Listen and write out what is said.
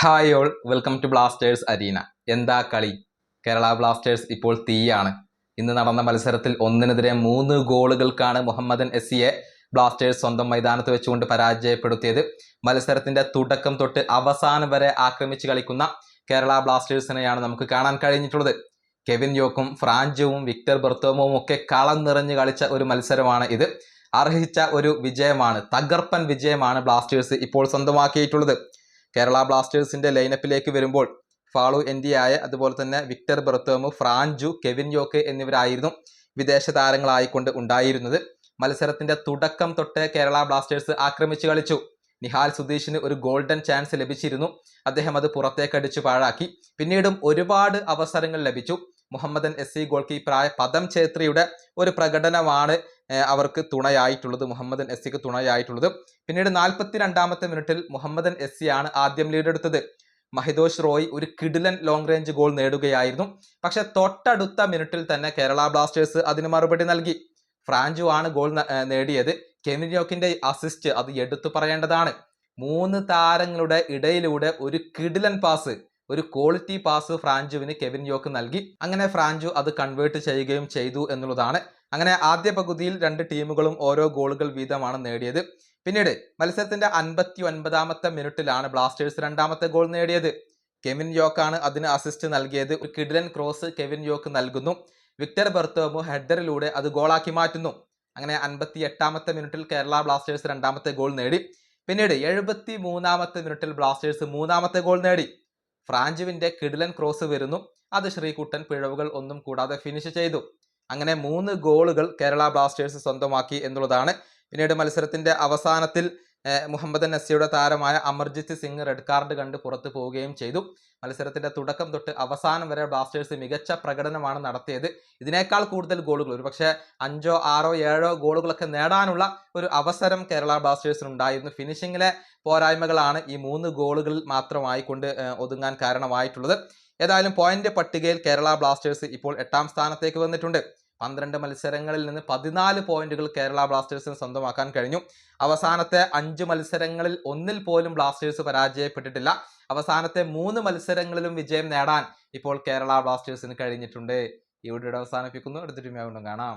Hi all, welcome to Blasters arena. എന്താ കളി? Kerala Blasters ഇപ്പോൾ തീയാണ്. ഇന്ന് നടന്ന മത്സരത്തിൽ 1-3 ഗോളുകൾക്കാണ് മുഹമ്മദൻ എസ്സിയെ ബ്ലാസ്റ്റേഴ്സ് സ്വന്തം മൈതാനത്ത് വെച്ചുകൊണ്ട് പരാജയപ്പെടുത്തിയത്. മത്സരത്തിന്റെ തുടക്കം തൊട്ട് അവസാനം വരെ ആക്രമിച്ച് കളിക്കുന്ന കേരള ബ്ലാസ്റ്റേഴ്സിനെയാണ് നമുക്ക് കാണാൻ കഴിഞ്ഞിട്ടുള്ളത്. കെവിൻ യോക്കും ഫ്രാഞ്ചുവും വിക്ടർ ബെർത്തോമുവും ഒക്കെ കളം നിറഞ്ഞ് കളിച്ച ഒരു മത്സരമാണ് ഇത്. അർഹിച്ച ഒരു വിജയമാണ്, തകർപ്പൻ വിജയമാണ് ബ്ലാസ്റ്റേഴ്സ് ഇപ്പോൾ സ്വന്തമാക്കിയിട്ടുള്ളത്. കേരള ബ്ലാസ്റ്റേഴ്സിന്റെ ലൈനപ്പിലേക്ക് വരുമ്പോൾ ഫാളു എൻഡിയായ, അതുപോലെ തന്നെ വിക്ടർ ബെർത്തോമു, ഫ്രാഞ്ചു, കെവിൻ യോക്ക് എന്നിവരായിരുന്നു വിദേശ താരങ്ങളായിക്കൊണ്ട് ഉണ്ടായിരുന്നത്. മത്സരത്തിന്റെ തുടക്കം തൊട്ട് കേരള ബ്ലാസ്റ്റേഴ്സ് ആക്രമിച്ചു കളിച്ചു. നിഹാൽ സുധീഷിന് ഒരു ഗോൾഡൻ ചാൻസ് ലഭിച്ചിരുന്നു. അദ്ദേഹം അത് പുറത്തേക്കടിച്ചു പാഴാക്കി. പിന്നീടും ഒരുപാട് അവസരങ്ങൾ ലഭിച്ചു. മുഹമ്മദൻ എസ്സി ഗോൾ കീപ്പറായ പദം ഛേത്രിയുടെ ഒരു പ്രകടനമാണ് അവർക്ക് തുണയായിട്ടുള്ളത്, മുഹമ്മദൻ എസ്സിക്ക് തുണയായിട്ടുള്ളത്. പിന്നീട് 42-ാമത്തെ മിനിറ്റിൽ മുഹമ്മദൻ എസ്സിയാണ് ആദ്യം ലീഡെടുത്തത്. മഹിതോഷ് റോയ് ഒരു കിടിലൻ ലോങ് റേഞ്ച് ഗോൾ നേടുകയായിരുന്നു. പക്ഷെ തൊട്ടടുത്ത മിനിറ്റിൽ തന്നെ കേരള ബ്ലാസ്റ്റേഴ്സ് അതിന് മറുപടി നൽകി. ഫ്രാഞ്ചു ആണ് ഗോൾ നേടിയത്. കെവിൻ യോക്കിന്റെ അസിസ്റ്റ് അത് എടുത്തു പറയേണ്ടതാണ്. 3 താരങ്ങളുടെ ഇടയിലൂടെ ഒരു കിടിലൻ പാസ്, ഒരു ക്വാളിറ്റി പാസ് ഫ്രാഞ്ചുവിന് കെവിൻ യോക്ക് നൽകി. അങ്ങനെ ഫ്രാഞ്ചു അത് കൺവേർട്ട് ചെയ്യുകയും ചെയ്തു എന്നുള്ളതാണ്. അങ്ങനെ ആദ്യ പകുതിയിൽ 2 ടീമുകളും ഓരോ ഗോളുകൾ വീതമാണ് നേടിയത്. പിന്നീട് മത്സരത്തിന്റെ 59-ാമത്തെ മിനിറ്റിലാണ് ബ്ലാസ്റ്റേഴ്സ് 2ാമത്തെ ഗോൾ നേടിയത്. കെവിൻ യോക്കാണ് അതിന് അസിസ്റ്റ് നൽകിയത്. ഒരു കിഡിലൻ ക്രോസ് കെവിൻ യോക്ക് നൽകുന്നു. വിക്ടർ ബെർത്തോമു ഹെഡറിലൂടെ അത് ഗോളാക്കി മാറ്റുന്നു. അങ്ങനെ 58-ാമത്തെ മിനിറ്റിൽ കേരള ബ്ലാസ്റ്റേഴ്സ് 2ാമത്തെ ഗോൾ നേടി. പിന്നീട് 73-ാമത്തെ മിനിറ്റിൽ ബ്ലാസ്റ്റേഴ്സ് 3ാമത്തെ ഗോൾ നേടി. ഫ്രാഞ്ചുവിന്റെ കിഡിലൻ ക്രോസ് വരുന്നു. അത് ശ്രീകുട്ടൻ പിഴവുകൾ ഒന്നും കൂടാതെ ഫിനിഷ് ചെയ്തു. അങ്ങനെ 3 ഗോളുകൾ കേരള ബ്ലാസ്റ്റേഴ്സ് സ്വന്തമാക്കി എന്നുള്ളതാണ്. പിന്നീട് മത്സരത്തിന്റെ അവസാനത്തിൽ മുഹമ്മദൻ എസ്സിയുടെ താരമായ അമർജിത് സിംഗ് റെഡ് കാർഡ് കണ്ട് പുറത്തു പോവുകയും ചെയ്തു. മത്സരത്തിന്റെ തുടക്കം തൊട്ട് അവസാനം വരെ ബ്ലാസ്റ്റേഴ്സ് മികച്ച പ്രകടനമാണ് നടത്തിയത്. ഇതിനേക്കാൾ കൂടുതൽ ഗോളുകൾ, ഒരുപക്ഷെ 5, 6, 7 ഗോളുകളൊക്കെ നേടാനുള്ള ഒരു അവസരം കേരള ബ്ലാസ്റ്റേഴ്സിന് ഉണ്ടായിരുന്നു. ഫിനിഷിങ്ങിലെ പോരായ്മകളാണ് ഈ 3 ഗോളുകളിൽ മാത്രമായി കൊണ്ട് ഒതുങ്ങാൻ കാരണമായിട്ടുള്ളത്. ഏതായാലും പോയിന്റ് പട്ടികയിൽ കേരള ബ്ലാസ്റ്റേഴ്സ് ഇപ്പോൾ 8ാം സ്ഥാനത്തേക്ക് വന്നിട്ടുണ്ട്. 12 മത്സരങ്ങളിൽ നിന്ന് 14 പോയിന്റുകൾ കേരള ബ്ലാസ്റ്റേഴ്സിന് സ്വന്തമാക്കാൻ കഴിഞ്ഞു. അവസാനത്തെ 5 മത്സരങ്ങളിൽ ഒന്നിൽ പോലും ബ്ലാസ്റ്റേഴ്സ് പരാജയപ്പെട്ടിട്ടില്ല. അവസാനത്തെ 3 മത്സരങ്ങളിലും വിജയം നേടാൻ ഇപ്പോൾ കേരള ബ്ലാസ്റ്റേഴ്സിന് കഴിഞ്ഞിട്ടുണ്ട്. ഈ വീഡിയോ അവസാനിപ്പിക്കുന്നു. അടുത്തൊരു വീണ്ടും കാണാം.